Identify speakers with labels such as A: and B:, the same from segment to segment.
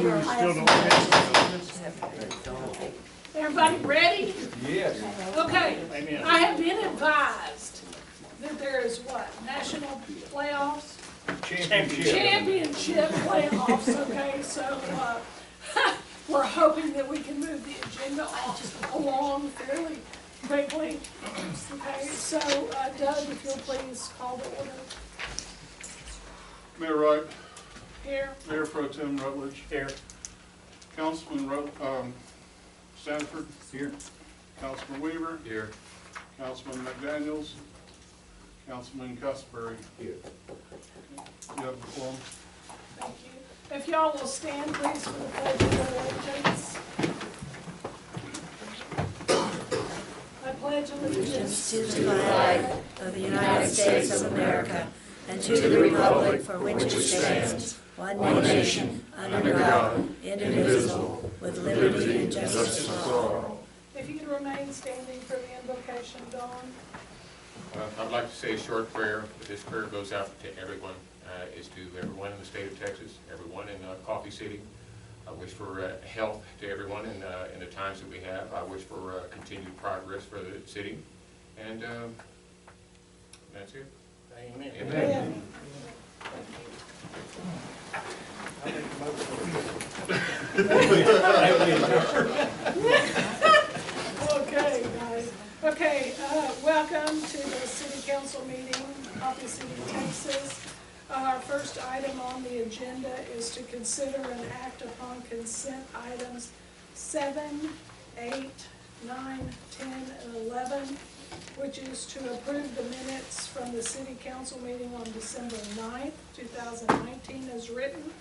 A: you still don't have.
B: Everybody ready?
A: Yes.
B: Okay,
A: Amen.
B: I have been advised that there is what, national playoffs? Championship playoffs, okay, so, we're hoping that we can move the agenda along fairly quickly. Okay, so, Doug, if you'll please call the order.
C: Mayor Wright,
B: Here.
C: Mayor Pro-Tern Rutledge.
A: Here.
C: Councilman Standifer.
A: Here.
C: Councilman Weaver.
A: Here.
C: Councilman McDaniels. Councilman Castleberry.
A: Here.
C: You have the form.
B: Thank you. If y'all will stand, please, for the pledge of allegiance. I pledge allegiance
D: To the flag of the United States of America and to the republic for which it stands, one nation, under God, indivisible, with liberty and justice for all.
B: If you could remain standing for the invocation, Dawn.
E: I'd like to say a short prayer. This prayer goes out to everyone, is to everyone in the state of Texas, everyone in Coffee City. I wish for health to everyone in the times that we have. I wish for continued progress for the city. And that's it.
A: Amen.
E: Amen.
B: Okay, guys. Okay, welcome to the city council meeting, Coffee City, Texas. Our first item on the agenda is to consider and act upon consent items 7, 8, 9, 10, and 11, which is to approve the minutes from the city council meeting on December 9th, 2019 as written,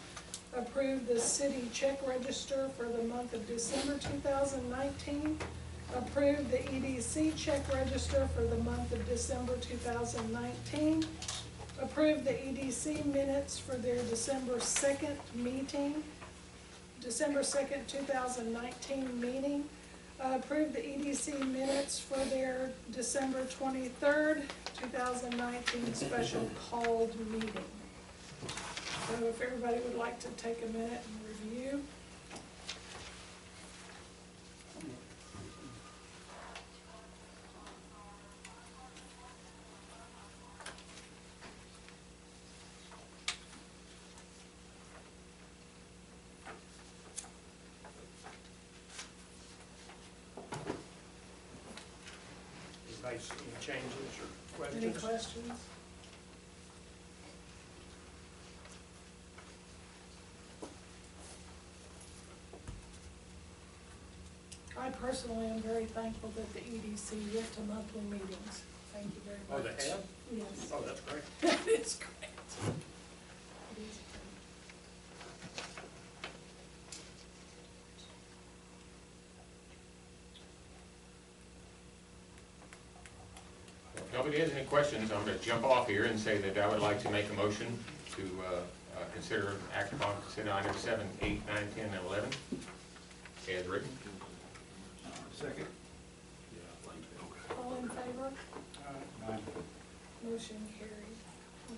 B: approve the city check register for the month of December 2019, approve the EDC check register for the month of December 2019, approve the EDC minutes for their December 2nd meeting, December 2nd, 2019 meeting, approve the EDC minutes for their December 23rd, 2019 special called meeting. So if everybody would like to take a minute and review.
A: Any changes or questions?
B: Any questions? I personally am very thankful that the EDC went to monthly meetings. Thank you very
A: Oh,
B: much.
A: they have?
B: Yes.
A: Oh, that's great.
B: That is great. It is
E: If nobody has any questions, I'm going to jump off here and say that I would like to make a motion to consider and act upon consent items 7, 8, 9, 10, and 11 as written.
A: Second.
B: All in favor?
A: Aye.
B: Motion carried.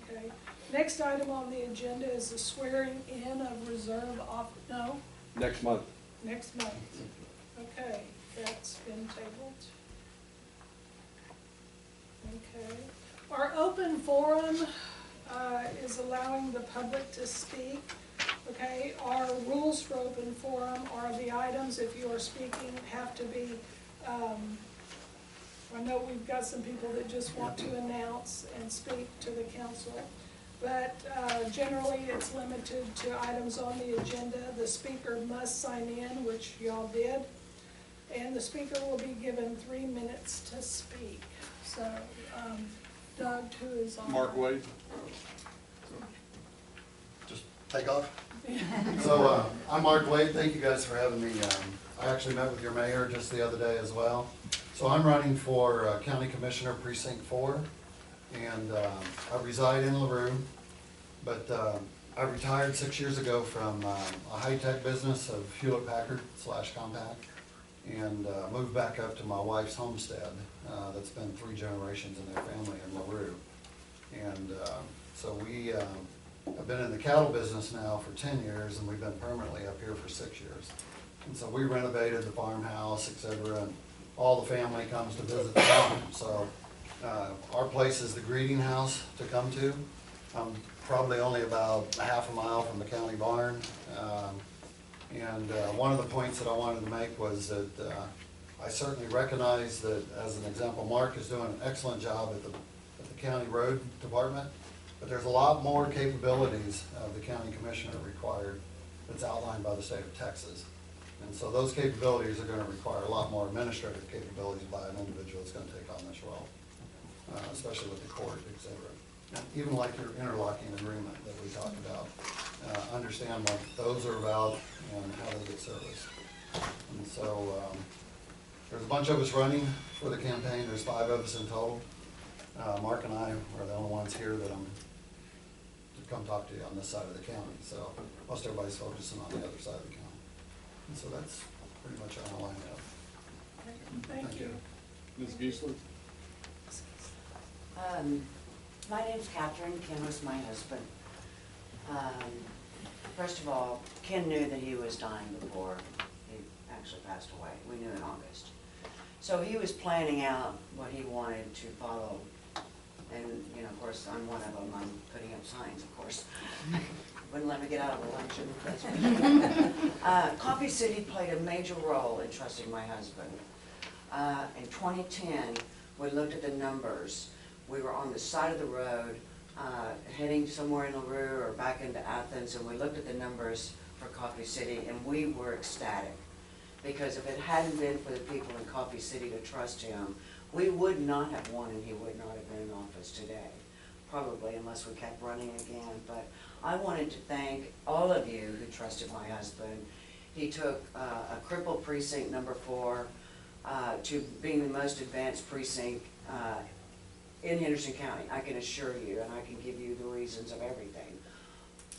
B: Okay. Next item on the agenda is the swearing in of reserve no,
F: Next month.
B: next month. Okay, that's been tabled. Okay. Our open forum is allowing the public to speak. Okay, our rules for open forum are the items, if you are speaking, have to be, I know we've got some people that just want to announce and speak to the council, but generally it's limited to items on the agenda. The speaker must sign in, which y'all did, and the speaker will be given 3 minutes to speak. So, Doug, who is on?
C: Mark Wade.
G: Just take off. So I'm Mark Wade. Thank you guys for having me. I actually met with your mayor just the other day as well. So I'm running for County Commissioner Precinct 4, and I reside in LaRue, but I retired 6 years ago from a high-tech business of Hewlett-Packard / Compaq, and moved back up to my wife's homestead. That's been 3 generations in their family in LaRue. And so we I've been in the cattle business now for 10 years, and we've been permanently up here for 6 years. And so we renovated the farmhouse, et cetera, and all the family comes to visit the farm. So our place is the greeting house to come to. I'm probably only about a half a mile from the county barn. One of the points that I wanted to make was that I certainly recognize that, as an example, Mark is doing an excellent job at the county road department, but there's a lot more capabilities of the county commissioner required that's outlined by the state of Texas. And so those capabilities are going to require a lot more administrative capabilities by an individual that's going to take on this role, especially with the court, et cetera. And even like your interlocking agreement that we talked about, understand what those are about and how they get serviced. And so there's a bunch of us running for the campaign. There's 5 of us in total. Mark and I are the only ones here that I'm to come talk to you on this side of the county. So most everybody's focusing on the other side of the county. And so that's pretty much all I have.
B: Thank you.
C: Ms. Geisler?
F: My name's Catherine. Ken was my husband. First of all, Ken knew that he was dying before he actually passed away. We knew in August. So he was planning out what he wanted to follow. And, you know, of course, I'm one of them. I'm putting up signs, of course. Wouldn't let me get out of the luncheon. Coffee City played a major role in trusting my husband. In 2010, we looked at the numbers. We were on the side of the road, heading somewhere in LaRue or back into Athens, and we looked at the numbers for Coffee City, and we were ecstatic. Because if it hadn't been for the people in Coffee City to trust him, we would not have won, and he would not have been in office today. Probably, unless we kept running again. But I wanted to thank all of you who trusted my husband. He took a crippled precinct number 4 to being the most advanced precinct in Henderson County, I can assure you, and I can give you the reasons of everything.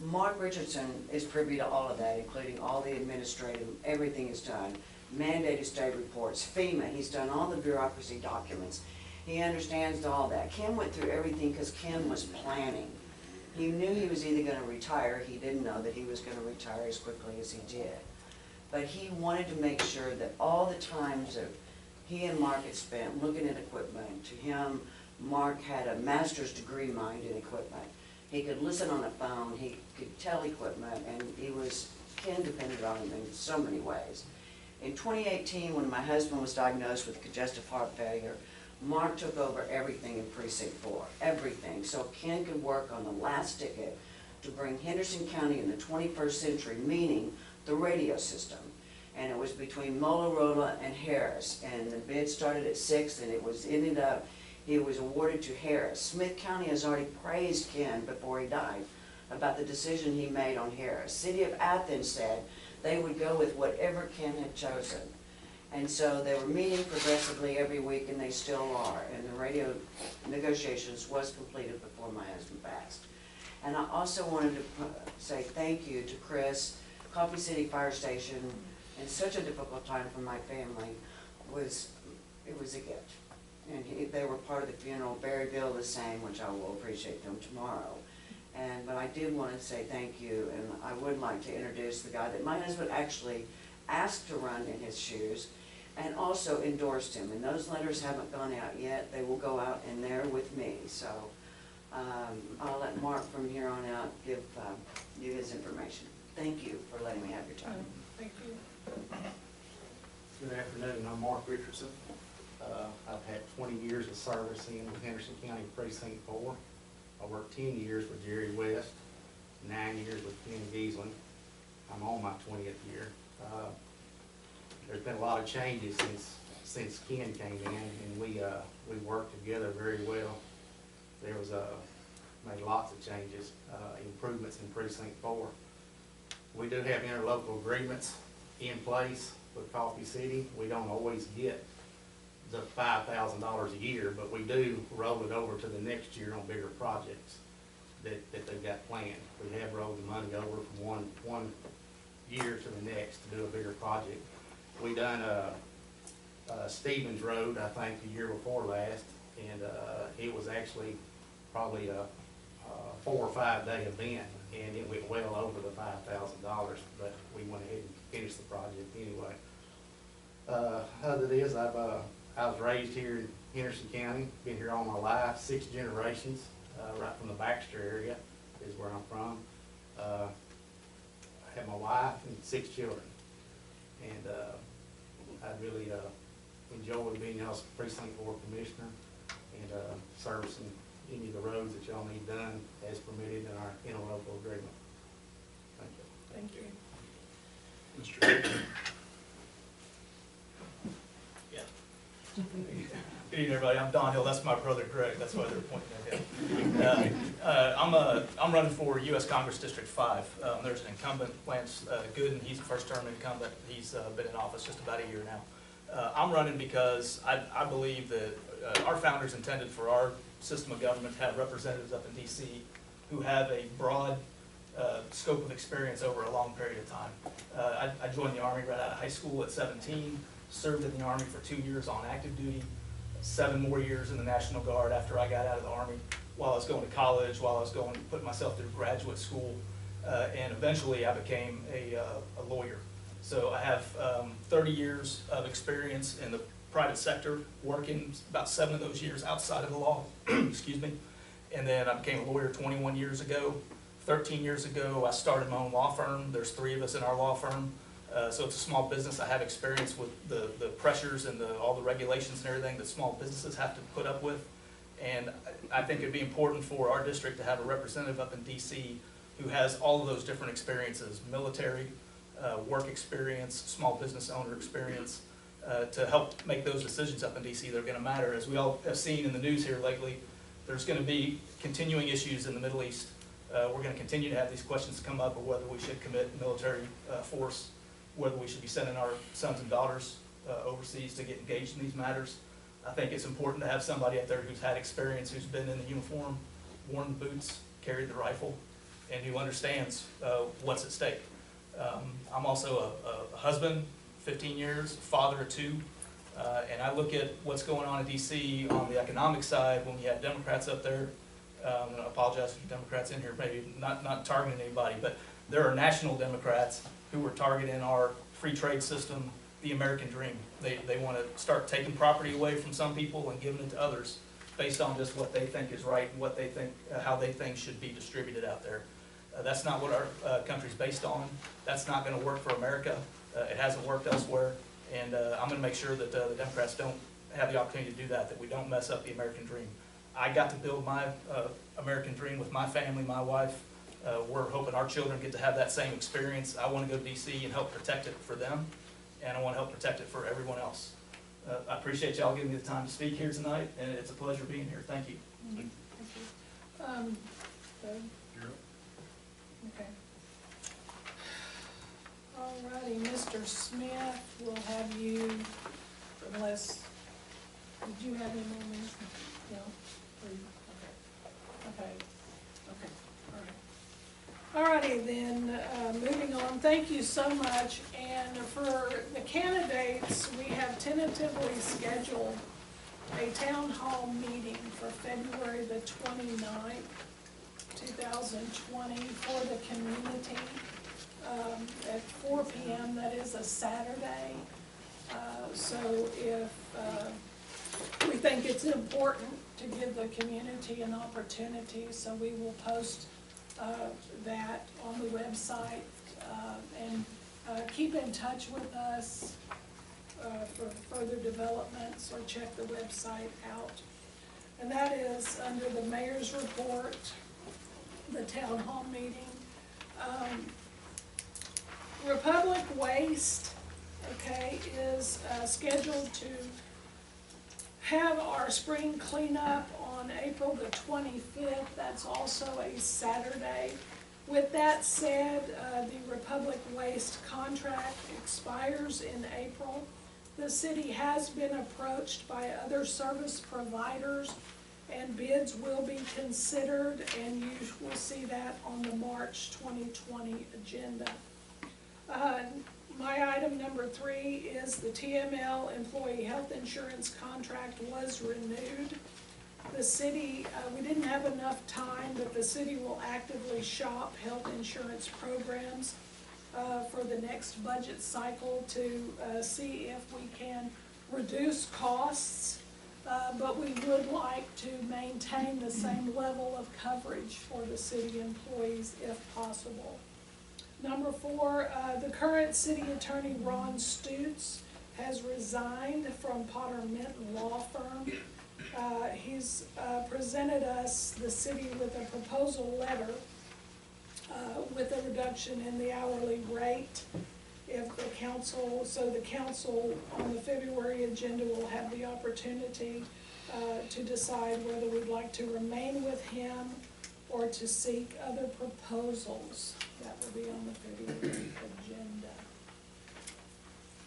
F: Mark Richardson is privy to all of that, including all the administrative, everything is done. Mandated state reports, FEMA, he's done all the bureaucracy documents. He understands all that. Ken went through everything because Ken was planning. He knew he was either going to retire. He didn't know that he was going to retire as quickly as he did. But he wanted to make sure that all the times that he and Mark had spent looking at equipment, to him, Mark had a master's degree mind in equipment. He could listen on the phone, he could tell equipment, and Ken depended on him in so many ways. In 2018, when my husband was diagnosed with congestive heart failure, Mark took over everything in Precinct 4, everything. So Ken could work on the last ticket to bring Henderson County in the 21st century, meaning the radio system. And it was between Motorola and Harris. And the bid started at 6, and it was ended up, he was awarded to Harris. Smith County has already praised Ken before he died about the decision he made on Harris. City of Athens said they would go with whatever Ken had chosen. And so they were meeting progressively every week, and they still are. And the radio negotiations was completed before my husband passed. And I also wanted to say thank you to Chris. Coffee City Fire Station, in such a difficult time for my family, it was a gift. And they were part of the funeral. Berryville the same, which I will appreciate them tomorrow. But I did want to say thank you, and I would like to introduce the guy that my husband actually asked to run in his shoes, and also endorsed him. And those letters haven't gone out yet. They will go out in there with me. So I'll let Mark from here on out give you his information. Thank you for letting me have your time.
B: Thank you.
H: Good afternoon, I'm Mark Richardson. I've had 20 years of service in Henderson County Precinct 4. I worked 10 years with Jerry West, 9 years with Ken Giesland. I'm on my 20th year. There's been a lot of changes since Ken came in, and we worked together very well. There was made lots of changes, improvements in Precinct 4. We do have interlocal agreements in place with Coffee City. We don't always get the $5,000 a year, but we do roll it over to the next year on bigger projects that they've got planned. We have rolled the money over from one year to the next to do a bigger project. We done Stevens Road, I think, the year before last, and it was actually probably a 4 or 5 day event and it went well over the $5,000, but we went ahead and finished the project anyway. Other than this, I was raised here in Henderson County, been here all my life, 6 generations, right from the Baxter area is where I'm from. I have my wife and 6 children, and I really enjoyed being y'all's Precinct 4 Commissioner and servicing any of the roads that y'all need done as permitted in our interlocal agreement. Thank you.
B: Thank you.
C: Mr. Higgins?
I: Good evening, everybody. I'm Don Hill. That's my brother Greg. That's why they're pointing at him. I'm running for U.S. Congress District 5. There's an incumbent, Lance Gooden. He's a first-term incumbent. He's been in office just about a year now. I'm running because I believe that our founders intended for our system of government to have representatives up in D.C. who have a broad scope of experience over a long period of time. I joined the Army right out of high school at 17. Served in the Army for 2 years on active duty, 7 more years in the National Guard after I got out of the Army, while I was going to college, while I was putting myself through graduate school, and eventually I became a lawyer. So I have 30 years of experience in the private sector, working about 7 of those years outside of the law, excuse me, and then I became a lawyer 21 years ago. 13 years ago, I started my own law firm. There's 3 of us in our law firm. So it's a small business. I have experience with the pressures and all the regulations and everything that small businesses have to put up with. And I think it'd be important for our district to have a representative up in DC who has all of those different experiences, military, work experience, small business owner experience, to help make those decisions up in DC that are gonna matter. As we all have seen in the news here lately, there's gonna be continuing issues in the Middle East. We're gonna continue to have these questions come up of whether we should commit military force, whether we should be sending our sons and daughters overseas to get engaged in these matters. I think it's important to have somebody up there who's had experience, who's been in the uniform, worn the boots, carried the rifle, and who understands what's at stake. I'm also a husband, 15 years, father of 2, and I look at what's going on in DC on the economic side when we have Democrats up there. And I apologize if Democrats in here, maybe not targeting anybody, but there are national Democrats who are targeting our free trade system, the American dream. They want to start taking property away from some people and giving it to others based on just what they think is right and what they think, how they think should be distributed out there. That's not what our country's based on. That's not going to work for America. It hasn't worked elsewhere, and I'm going to make sure that the Democrats don't have the opportunity to do that we don't mess up the American dream. I got to build my American dream with my family, my wife. We're hoping our children get to have that same experience. I want to go to DC and help protect it for them, and I want to help protect it for everyone else. I appreciate y'all giving me the time to speak here tonight, and it's a pleasure being here. Thank you.
B: Thank you. Doug?
C: You're up.
B: Okay. All righty, Mr. Smith, we'll have you, unless, did you have any more minutes? No? Okay. All righty then, moving on, thank you so much. And for the candidates, we have tentatively scheduled a town hall meeting for February the 29th, 2020 for the community at 4 p.m. That is a Saturday. So if we think it's important to give the community an opportunity, so we will post that on the website, and keep in touch with us for further developments, or check the website out. And that is under the mayor's report, the town hall meeting. Republic Waste, okay, is scheduled to have our spring cleanup on April the 25th. That's also a Saturday. With that said, the Republic Waste contract expires in April. The city has been approached by other service providers, and bids will be considered, and you will see that on the March 2020 agenda. My item number 3 is the TML employee health insurance contract was renewed. the city, we didn't have enough time, but the city will actively shop health insurance programs for the next budget cycle to see if we can reduce costs, but we would like to maintain the same level of coverage for the city employees if possible. Number 4, the current city attorney, Ron Stutz, has resigned from Potter Minton Law Firm. He's presented us, the city, with a proposal letter with a reduction in the hourly rate. If the council, so the council on the February agenda will have the opportunity to decide whether we'd like to remain with him or to seek other proposals. That will be on the February agenda.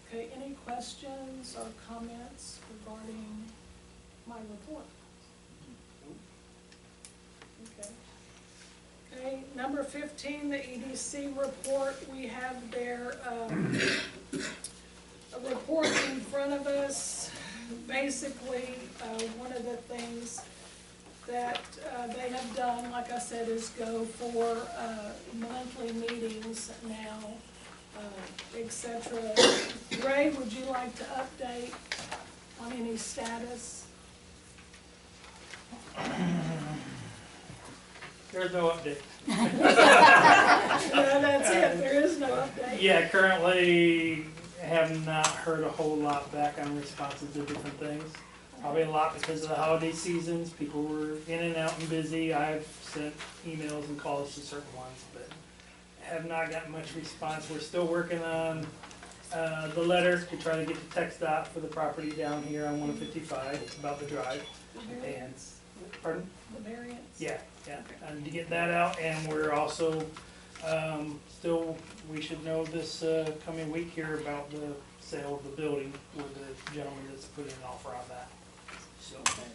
B: Okay, any questions or comments regarding my report? Okay. Okay, number 15, the EDC report. We have their a report in front of us. Basically, one of the things that they have done, like I said, is go for monthly meetings now, etc. Ray, would you like to update on any status?
J: There's no update.
B: No, that's it, there is no update.
J: Yeah, currently have not heard a whole lot back on responses to different things. Probably a lot because of the holiday seasons. People were in and out and busy. I've sent emails and calls to certain ones, but have not gotten much response. We're still working on the letter to try to get the text out for the property down here on 155 about the drive. And, pardon?
B: The variance?
J: Yeah, and to get that out, and we're also, still, we should know this, coming week here about the sale of the building with the gentleman that's putting an offer on that, so.
B: Okay.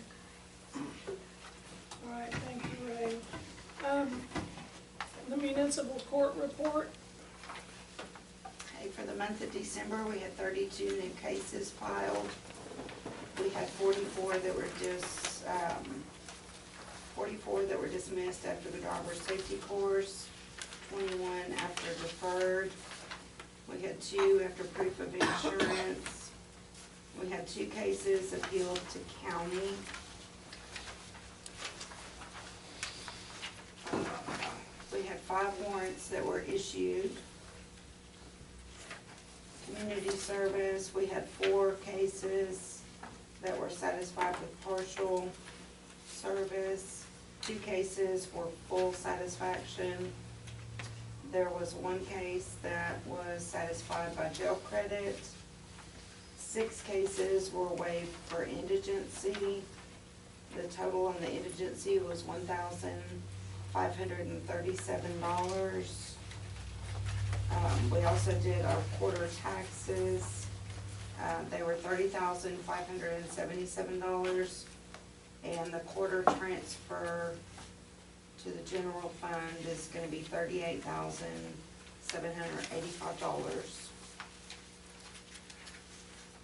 B: All right, thank you, Ray. The municipal court report.
K: Okay, for the month of December, we had 32 new cases filed. We had 44 that were 44 that were dismissed after the driver's safety course, 21 after deferred. We had 2 after proof of insurance. We had 2 cases appealed to county. We had 5 warrants that were issued. Community service, we had 4 cases that were satisfied with partial service. 2 cases for full satisfaction. There was 1 case that was satisfied by jail credit. 6 cases were waived for indigency. The total on the indigency was $1,537. We also did our quarter taxes. They were $30,577. And the quarter transfer to the general fund is gonna be $38,785.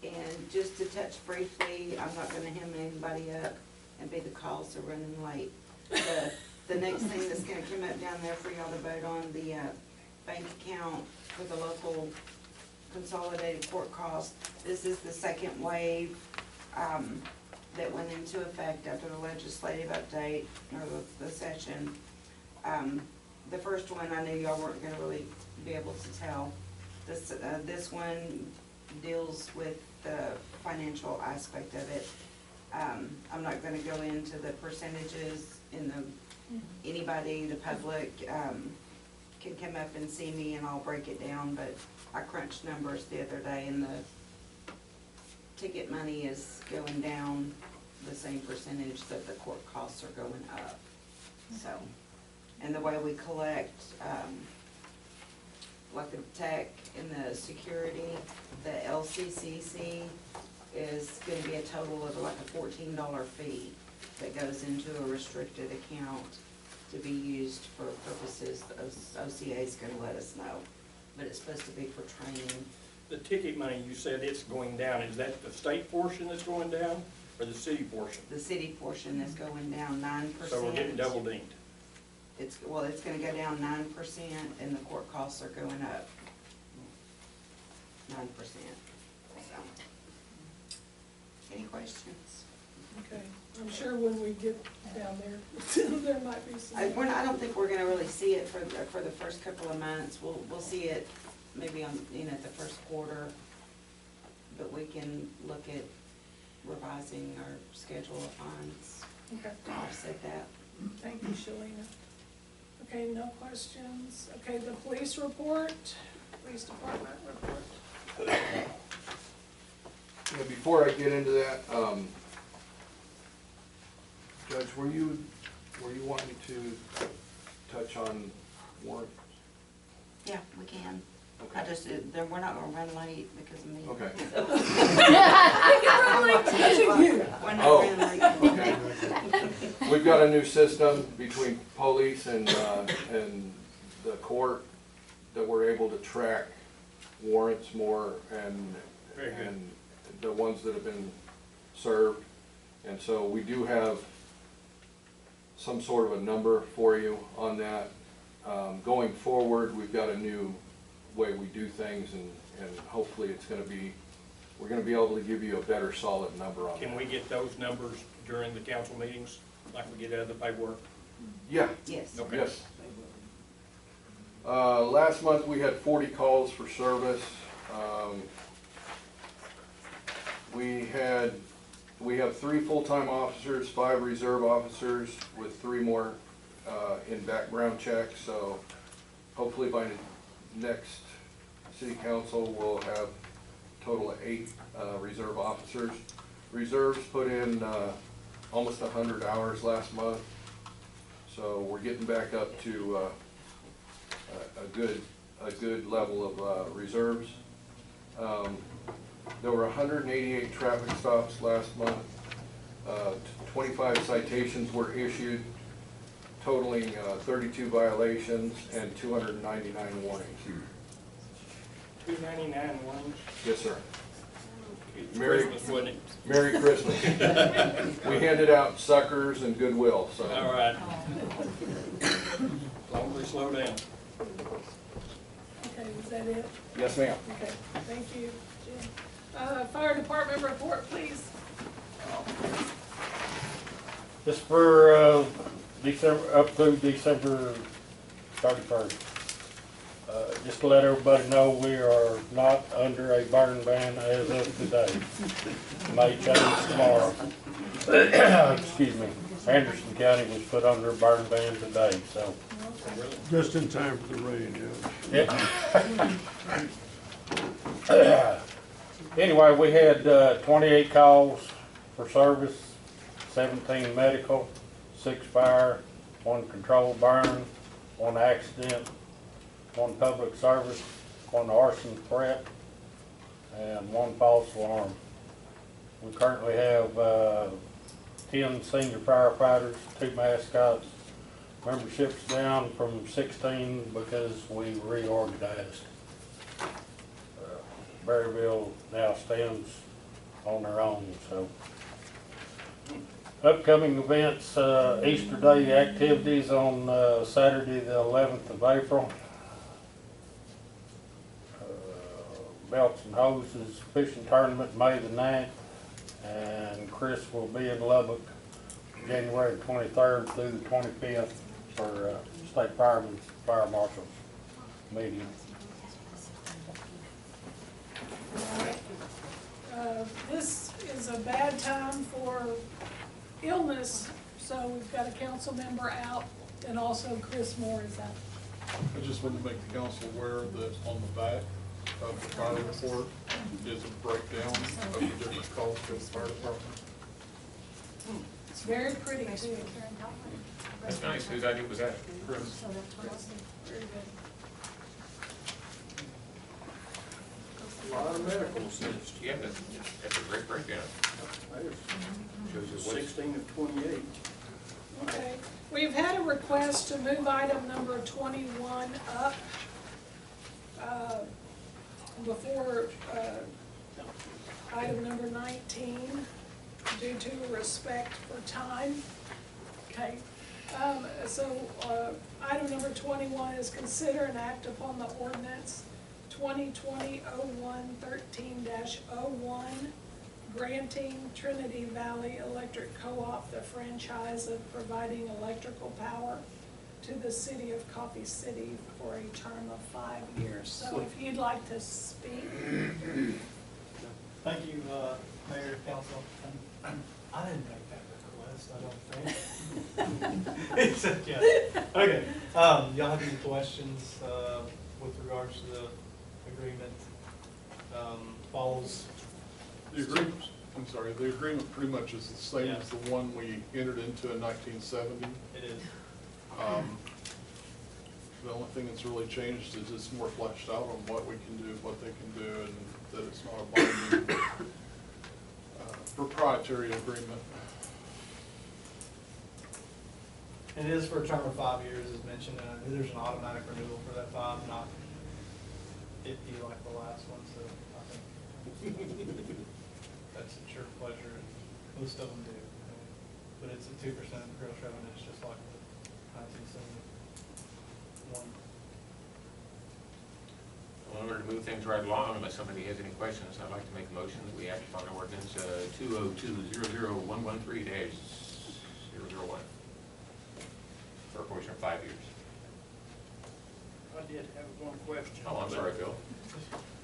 K: And just to touch briefly, I'm not gonna hem anybody up and be the cause of running late. The next thing that's gonna come up down there for y'all to vote on, the bank account for the local consolidated court costs. This is the second wave that went into effect after the legislative update, or the session. The first one, I knew y'all weren't gonna really be able to tell. This one deals with the financial aspect of it. I'm not gonna go into the percentages in anybody, the public, can come up and see me and I'll break it down, but I crunched numbers the other day and the ticket money is going down the same percentage that the court costs are going up. So, and the way we collect, like the tech and the security, the LCCC is gonna be a total of like a $14 fee that goes into a restricted account to be used for purposes OCA is gonna let us know, but it's supposed to be for training.
A: The ticket money, you said it's going down, is that the state portion that's going down? For the city portion.
K: The city portion is going down 9%.
A: So we're getting double dinged.
K: It's gonna go down 9%, and the court costs are going up 9%. So, any questions?
B: Okay, I'm sure when we get down there, there might be some.
K: I don't think we're gonna really see it for the first couple of months. We'll see it maybe on, at the first quarter, but we can look at revising our schedule of funds
B: Okay,
K: to offset that.
B: thank you, Shellena. Okay, no questions. Okay, the police report, police department report.
L: Yeah, before I get into that, Judge, were you wanting to touch on warrant?
K: Yeah, we can.
L: Okay.
K: We're not gonna run late because of me.
L: Okay.
K: We're not running late.
L: Okay. We've got a new system between police and the court that we're able to track warrants more and the ones that have been served. And so we do have some sort of a number for you on that. Going forward, we've got a new way we do things, and hopefully we're gonna be able to give you a better solid number on that.
A: Can we get those numbers during the council meetings, like we get out of the paperwork?
L: Yeah.
K: Yes.
A: Okay.
L: Yes. Last month we had 40 calls for service. We have 3 full-time officers, 5 reserve officers, with 3 more in background checks. So hopefully by next city council we'll have a total of 8 reserve officers. Reserves put in almost 100 hours last month, so we're getting back up to a good level of reserves. There were 188 traffic stops last month. 25 citations were issued, totaling 32 violations and 299 warnings.
A: 299 warnings?
L: Yes, sir.
A: It's
L: Merry-
A: Christmas, wasn't it?
L: Merry Christmas. We handed out suckers and goodwill, so.
A: All right. As long as we slow down.
B: Okay, is that it?
L: Yes, ma'am.
B: Okay, thank you, Jim. Fire department report, please.
M: Just for December, up through December 31st. Just to let everybody know, we are not under a burn ban as of today. May change tomorrow. Excuse me. Anderson County was put under a burn ban today, so.
C: Just in time for the rain, yeah.
M: Yeah. Anyway, we had 28 calls for service, 17 medical, 6 fire, 1 controlled burn, 1 accident, 1 public service, 1 arson threat, and 1 false alarm. We currently have 10 senior firefighters, 2 mascots. Membership's down from 16 because we reorganized. Berryville now stands on their own, so. Upcoming events, Easter Day activities on Saturday the 11th of April. Belts and Hoses fishing tournament May the 9th, and Chris will be in Lubbock January 23rd through the 25th for state firemen's fire marshals meeting.
B: This is a bad time for illness, so we've got a council member out, and also Chris Moore is out.
C: I just wanted to make the council aware that on the back of the fire report is a breakdown of the different calls to the fire department.
B: It's very pretty too.
E: That's nice. Whose idea was that?
C: Chris.
B: Very good.
A: A lot of medical assist.
E: Yeah, that's a great breakdown. Shows you what-
A: 16 of 28.
B: Okay, we've had a request to move item number 21 up before item number 19. due to respect for time. Okay, item number 21 is consider and act upon the ordinance 2020-01-13-01, granting Trinity Valley Electric Co-op the franchise of providing electrical power to the city of Coffee City for a term of 5 years. So if you'd like to speak.
I: Thank you, Mayor, Council. I didn't make that request, I don't think. Except, yeah. Okay, y'all have any questions, with regards to the agreement? Follows.
C: The agreement, I'm sorry, the agreement pretty much is the same as the one we entered into in 1970.
I: It is.
C: The only thing that's really changed is it's more fleshed out on what we can do, what they can do, and that it's not a binding proprietary agreement.
I: It is for a term of 5 years, as mentioned, and there's an automatic renewal for that 5, not 50 like the last one, so I think that's at your pleasure, and most of them do. But it's a 2% gross revenue, it's just like the 1971.
E: Well, in order to move things right along, unless somebody has any questions, I'd like to make a motion that we act upon ordinance 202-001 for a portion of 5 years.
A: I did have one question.
E: Oh, I'm sorry, Bill.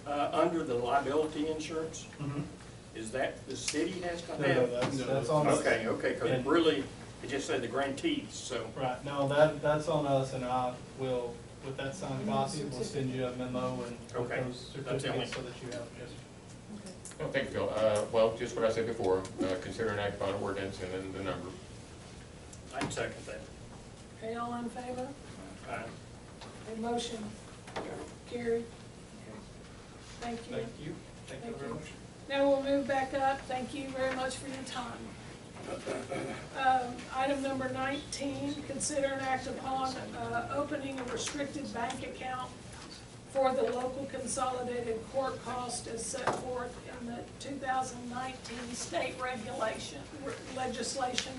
A: Under the liability insurance, is that the city has to have?
I: That's on us.
A: Okay, because it really, it just said the grantees, so.
I: Right, no, that's on us, and I will, with that signed copy, we'll send you a memo and
A: Okay,
I: those
A: that's the only-
I: certificates so that you have, yes.
E: Oh, thank you, Bill. Well, just what I said before, consider an act upon ordinance and then the number.
A: I'd second that.
B: Okay, all in favor?
A: Aye.
B: A motion carried. Thank you.
I: Thank you. Thank you very much.
B: Now we'll move back up. Thank you very much for your time. Item number 19, consider an act upon opening a restricted bank account for the local consolidated court cost as set forth in the 2019 state legislation.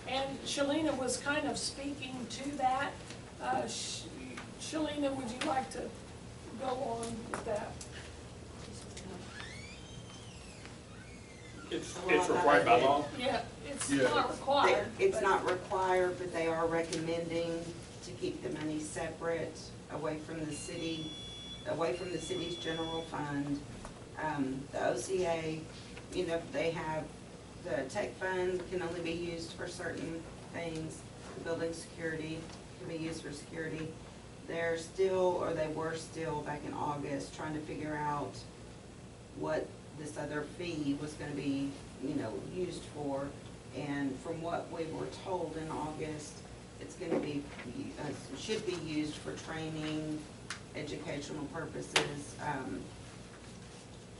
B: And Shellena was kind of speaking to that. Shellena, would you like to go on with that?
A: It's required by law?
B: Yeah, it's
C: Yeah.
B: not required.
K: It's
B: but-
K: not required, but they are recommending to keep the money separate, away from the city, away from the city's general fund. The OCA, you know, they have, the tech fund can only be used for certain things. Building security can be used for security. They're still, or they were still back in August, trying to figure out what this other fee was gonna be, you know, used for. And from what we were told in August, it's gonna be, should be used for training, educational purposes.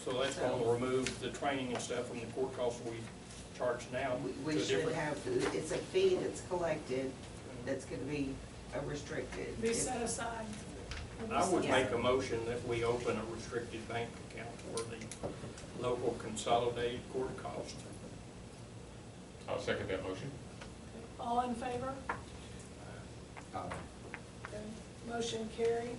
A: So that's going to remove the training and stuff from the court costs we charge now.
K: We
A: to a
K: should
A: different-
K: have, it's a fee that's collected, that's gonna be restricted.
B: Be set aside.
A: I would
K: Yeah.
A: make a motion that we open a restricted bank account for the local consolidated court cost.
E: I'll second that motion.
B: All in favor? Okay, motion carried.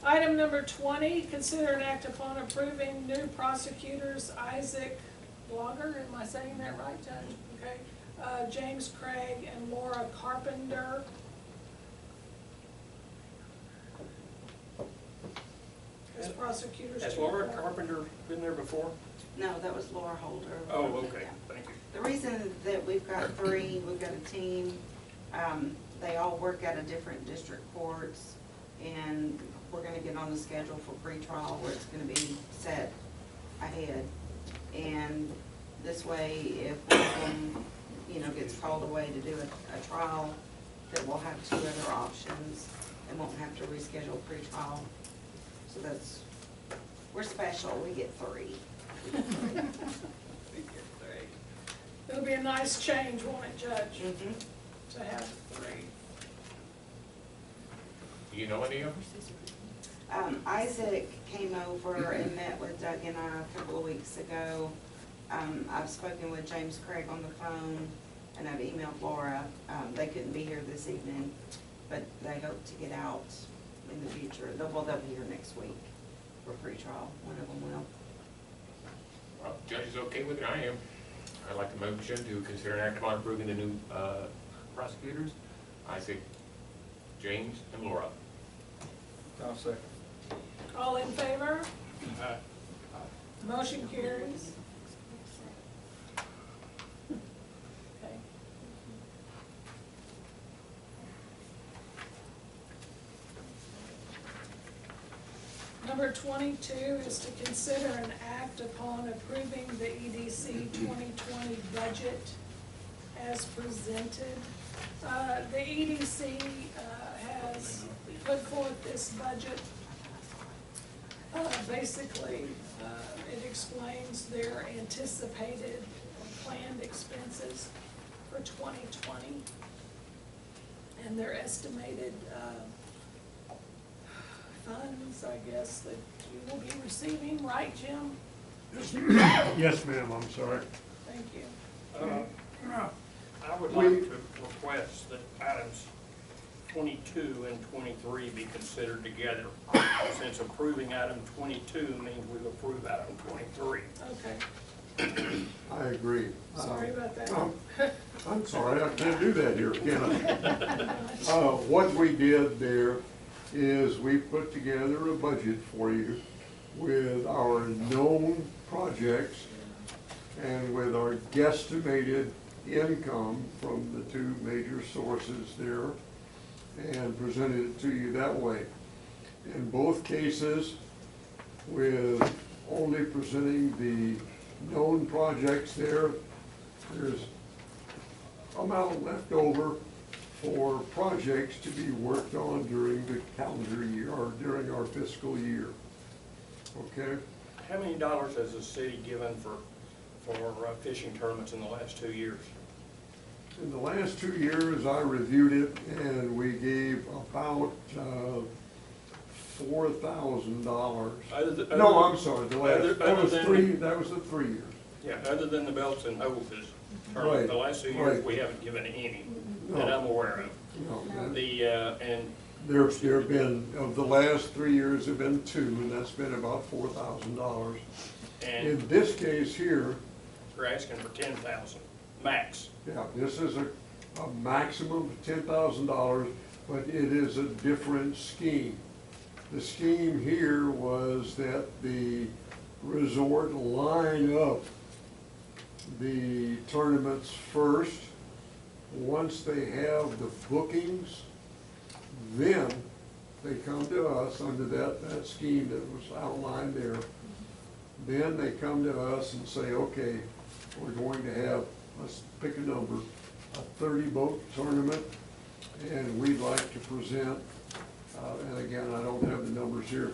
B: Item number 20, consider an act upon approving new prosecutors Isaac Blogger, am I saying that right, Judge? Okay, James Craig and Laura Carpenter. As prosecutors.
A: Has Laura Carpenter been there before?
K: No, that was Laura Holder.
A: Oh, okay, thank you.
K: The reason that we've got three, we've got a team, they all work out of different district courts, and we're gonna get on the schedule for pretrial where it's gonna be set ahead. And this way, if one of them, you know, gets called away to do a trial, that we'll have two other options and won't have to reschedule pretrial. So that's, we're special, we get three.
B: It'll be a nice change, won't it, Judge,
K: Mhm.
B: to have three?
E: Do you know any of them?
K: Isaac came over and met with Doug and I a couple of weeks ago, I've spoken with James Craig on the phone, and I've emailed Laura. They couldn't be here this evening, but they hope to get out in the future. They'll be here next week for pretrial, one of them will.
E: Well, judge is okay with it, I am. I'd like the motion to consider an act upon approving the new prosecutors. I say James and Laura.
C: I'll second.
B: All in favor?
A: Aye.
B: Motion carries. Okay. Number 22 is to consider an act upon approving the EDC 2020 budget as presented. The EDC has put forth this budget. Basically, it explains their anticipated planned expenses for 2020 and their estimated funds, I guess, that you will be receiving, right, Jim?
M: Yes, ma'am, I'm sorry.
B: Thank you.
A: I would like to request that items 22 and 23 be considered together, since approving item 22 means we approve item 23.
B: Okay,
M: I agree.
B: sorry about that.
M: I'm sorry, I can't do that here, can I? What we did there is we put together a budget for you with our known projects and with our guesstimated income from the two major sources there, and presented it to you that way. In both cases, with only presenting the known projects there, there's amount left over for projects to be worked on during the calendar year, or during our fiscal year. Okay?
A: How many dollars has the city given for fishing tournaments in the last 2 years?
M: In the last 2 years, I reviewed it, and we gave about $4,000. No, I'm sorry, the last, that was the 3 years.
A: Yeah, other than the belts and hoses
M: Right,
A: tournament, the last 2 years,
M: right.
A: we haven't given any
M: No.
A: that I'm aware of.
M: No,
A: And
M: there have been, of the last 3 years, have been 2, and that's been about $4,000.
A: and
M: In this case here,
A: we're asking for 10,000 max.
M: yeah, this is a maximum of $10,000, but it is a different scheme. The scheme here was that the resort line up the tournaments first. Once they have the bookings, then they come to us under that scheme that was outlined there. Then they come to us and say, okay, we're going to have, let's pick a number, a 30-boat tournament, and we'd like to present, and again, I don't have the numbers here,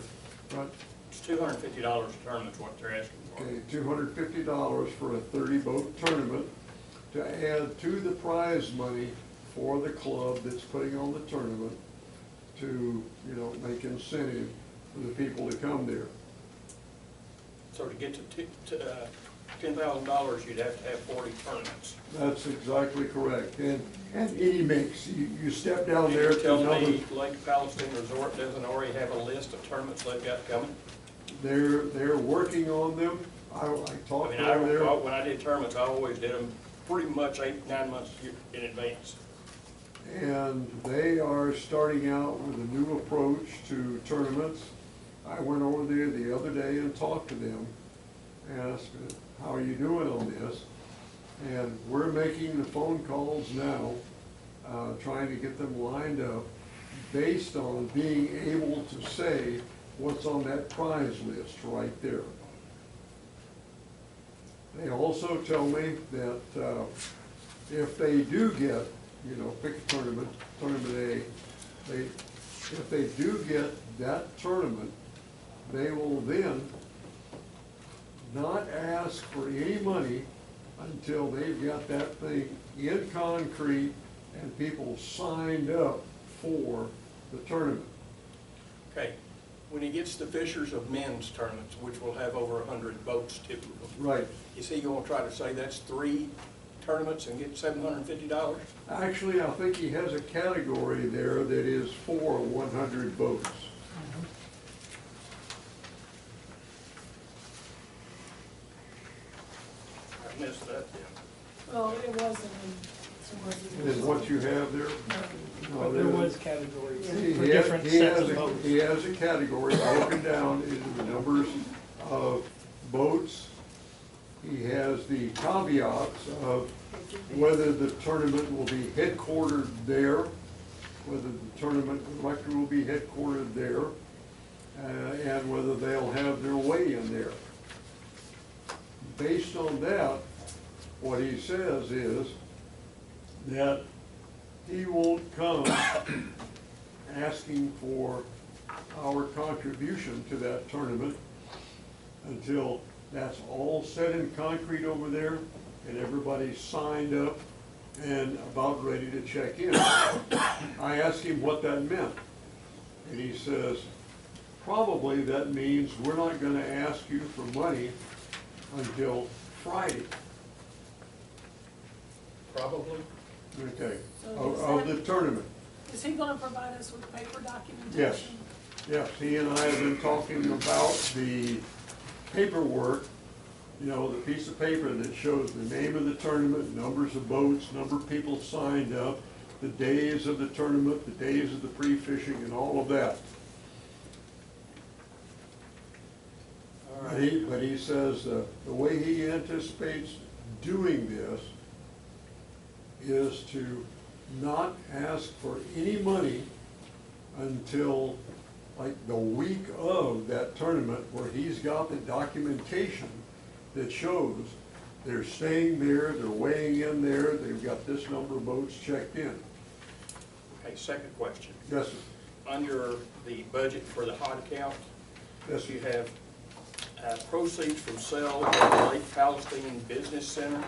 M: but
A: It's $250 a tournament is what they're asking for.
M: okay, $250 for a 30-boat tournament to add to the prize money for the club that's putting on the tournament to, make incentive for the people to come there.
A: So to get to $10,000, you'd have to have 40 tournaments.
M: That's exactly correct. And any mix, you step down there
A: You're
M: to
A: telling
M: another,
A: me Lake Palestine Resort doesn't already have a list of tournaments they've got coming?
M: they're working on them. I talked to them there.
A: When I did tournaments, I always did them pretty much 8-9 months in advance.
M: And they are starting out with a new approach to tournaments. I went over there the other day and talked to them, asked, how are you doing on this? And we're making the phone calls now, trying to get them lined up based on being able to say what's on that prize list right there. They also tell me that if they do get, pick a tournament, tournament A, if they do get that tournament, they will then not ask for any money until they've got that thing in concrete and people signed up for the tournament.
A: Okay, When he gets the Fishers of Men's tournaments, which will have over 100 boats typically,
N: Right.
A: is he gonna try to say that's 3 tournaments and get $750?
N: Actually, I think he has a category there that is for 100 boats.
A: I missed that then.
B: Well, it wasn't
N: Is what you have there?
J: But there was categories for
N: He
J: different sets of boats.
N: he has a category broken down into the numbers of boats. He has the caveats of whether the tournament will be headquartered there, whether the tournament director will be headquartered there, and whether they'll have their way in there. Based on that, what he says is that he won't come asking for our contribution to that tournament until that's all set in concrete over there and everybody's signed up and about ready to check in. I asked him what that meant, and he says, probably that means we're not gonna ask you for money until Friday.
A: Probably.
N: Okay,
B: So
N: of the tournament.
B: Is he gonna provide us with paper documentation?
N: Yes, yes, he and I have been talking about the paperwork, you know, the piece of paper that shows the name of the tournament, numbers of boats, number of people signed up, the days of the tournament, the days of the pre-fishing, and all of that.
A: All right.
N: But he says the way he anticipates doing this is to not ask for any money until like the week of that tournament, where he's got the documentation that shows they're staying there, they're weighing in there, they've got this number of boats checked in.
A: Okay, second question.
N: Yes, sir.
A: Under the budget for the hot account,
N: Yes,
A: you
N: sir.
A: have proceeds from sale of the Lake Palestine Business Center.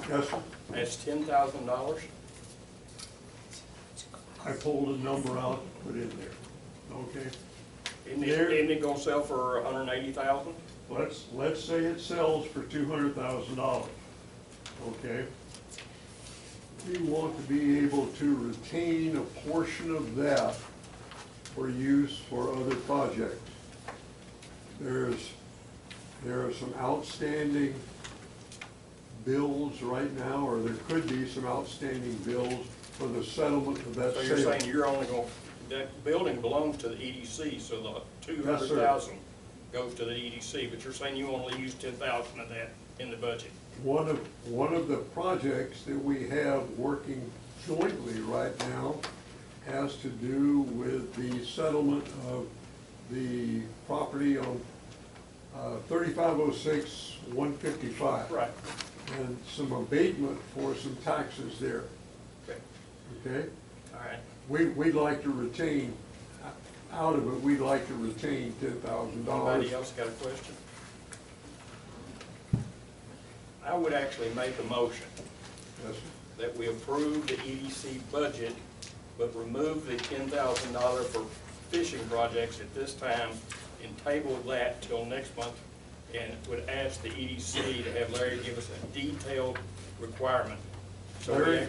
N: Yes, sir.
A: That's $10,000.
N: I pulled a number out, put in there. Okay?
A: Isn't
N: There-
A: it gonna sell for $180,000?
N: Let's say it sells for $200,000, okay? We want to be able to retain a portion of that for use for other projects. There are some outstanding bills right now, or there could be some outstanding bills for the settlement of that
A: So
N: sale.
A: you're saying you're only gonna, that building belongs to the EDC, so the 200,000 goes to the EDC, but you're saying you only use 10,000 of that in the budget?
N: One of the projects that we have working jointly right now has to do with the settlement of the property on 3506 155.
A: Right.
N: And some abatement for some taxes there,
A: Okay,
N: okay?
A: all right.
N: We'd like to retain, out of it, we'd like to retain $10,000.
A: Anybody else got a question? I would actually make a motion
N: Yes, sir.
A: that we approve the EDC budget, but remove the $10,000 for fishing projects at this time and table that till next month, and would ask the EDC to have Larry give us a detailed requirement. So we
N: Larry?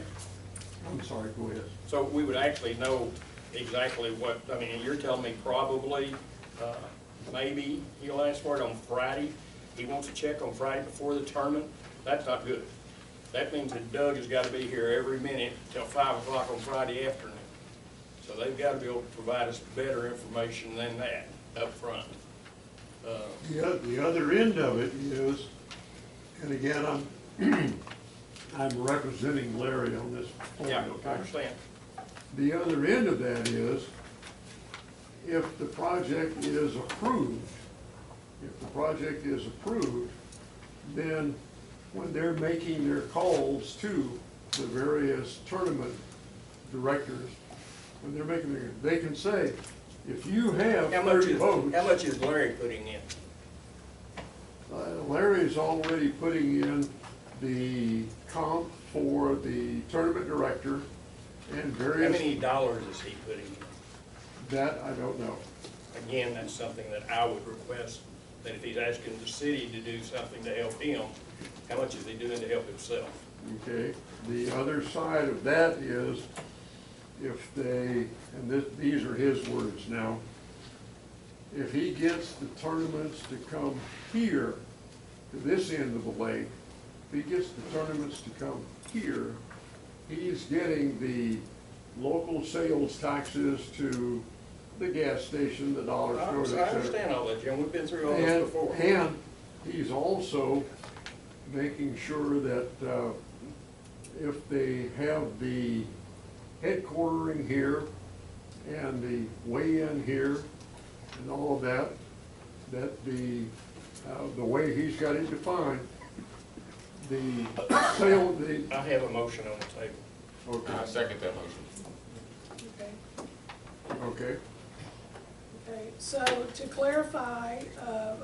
N: I'm sorry, go ahead.
A: So we would actually know exactly what, I mean, you're telling me probably, maybe he'll ask for it on Friday. He wants a check on Friday before the tournament. That's not good. That means that Doug has got to be here every minute till 5 o'clock on Friday afternoon. So they've got to be able to provide us better information than that up front.
N: The other end of it is, and again, I'm representing Larry on this point,
A: Yeah,
N: okay?
A: I understand.
N: The other end of that is, if the project is approved, then when they're making their calls to the various tournament directors, when they're making their, they can say, if you have
A: How much
N: 30 votes.
A: how much is Larry putting in?
N: Larry's already putting in the comp for the tournament director and
A: How
N: various.
A: many dollars is he putting in?
N: That I don't know.
A: again, that's something that I would request, that if he's asking the city to do something to help him, how much is he doing to help himself?
N: Okay, the other side of that is if they, and these are his words now, if he gets the tournaments to come here, to this end of the lake, if he gets the tournaments to come here, he's getting the local sales taxes to the gas station, the dollar
A: I
N: store, et cetera.
A: understand all that, Jim, we've been through all this before.
N: And he's also making sure that if they have the headquartering here and the weigh-in here and all of that, that the way he's got it defined, the sale,
A: I have a motion on the table.
N: okay,
E: I second that motion.
B: Okay.
N: okay,
B: Okay, so to clarify,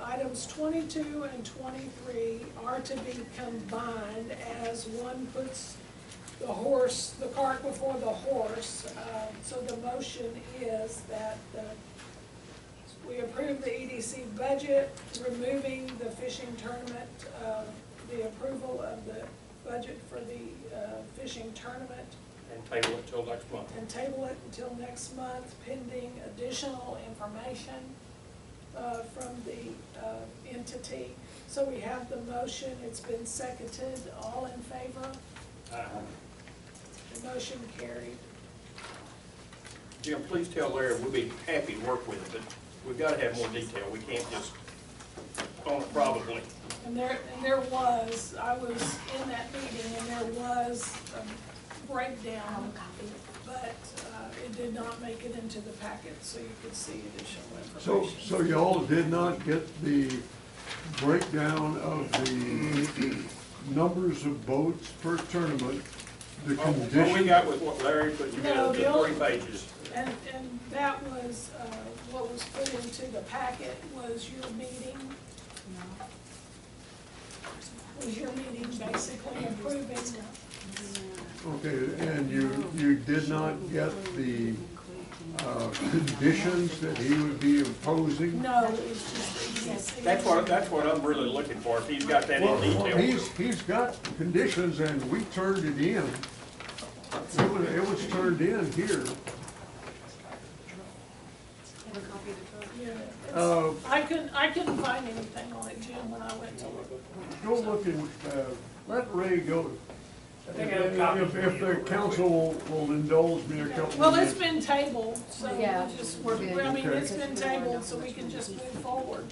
B: items 22 and 23 are to be combined as one puts the cart before the horse. So the motion is that we approve the EDC budget, removing the fishing tournament, the approval of the budget for the fishing tournament,
A: And table it till next month.
B: and table it until next month pending additional information from the entity. So we have the motion, it's been seconded, all in favor? The motion carried.
A: Jim, please tell Larry we'll be happy to work with him, but we've got to have more detail. We can't just on it probably.
B: And there was, I was in that meeting, and there was a breakdown, but it did not make it into the packet, so you could see additional information.
N: so y'all did not get the breakdown of the numbers of boats per tournament, the
A: What we
N: condition?
A: got with what Larry put together, the 3 pages.
B: And that was, what was put into the packet was your meeting. Was your meeting basically approving.
N: Okay, and you did not get the conditions that he would be imposing?
B: No, it was just existing.
A: That's what I'm really looking for, if he's got that
N: Well,
A: in detail.
N: he's got conditions and we turned it in. It was turned in here.
B: I couldn't find anything on it, Jim, when I went to look.
N: Go look and, let Ray go.
J: I think I have a copy
N: If the council will indulge me a couple
B: Well,
N: of
B: it's
N: minutes.
B: been tabled, so
D: Yeah,
B: we'll just,
D: we're good.
B: I mean,
N: Okay.
B: it's been tabled, so we can just move forward.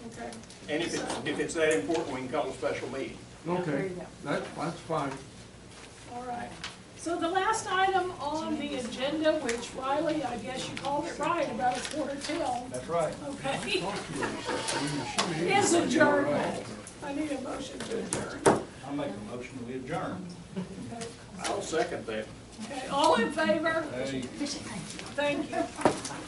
B: Okay.
A: And if it's that important, we can call a special meeting.
N: Okay, that's fine.
B: All right. So the last item on the agenda, which Riley, I guess you called it right, about a quarter till.
H: That's right.
B: Okay.
N: Talk to her.
B: Is adjournment. I need a motion to adjourn.
H: I'll make a motion to adjourn.
B: Okay.
A: I'll second that.
B: Okay, all in favor?
H: Hey.
B: Thank you.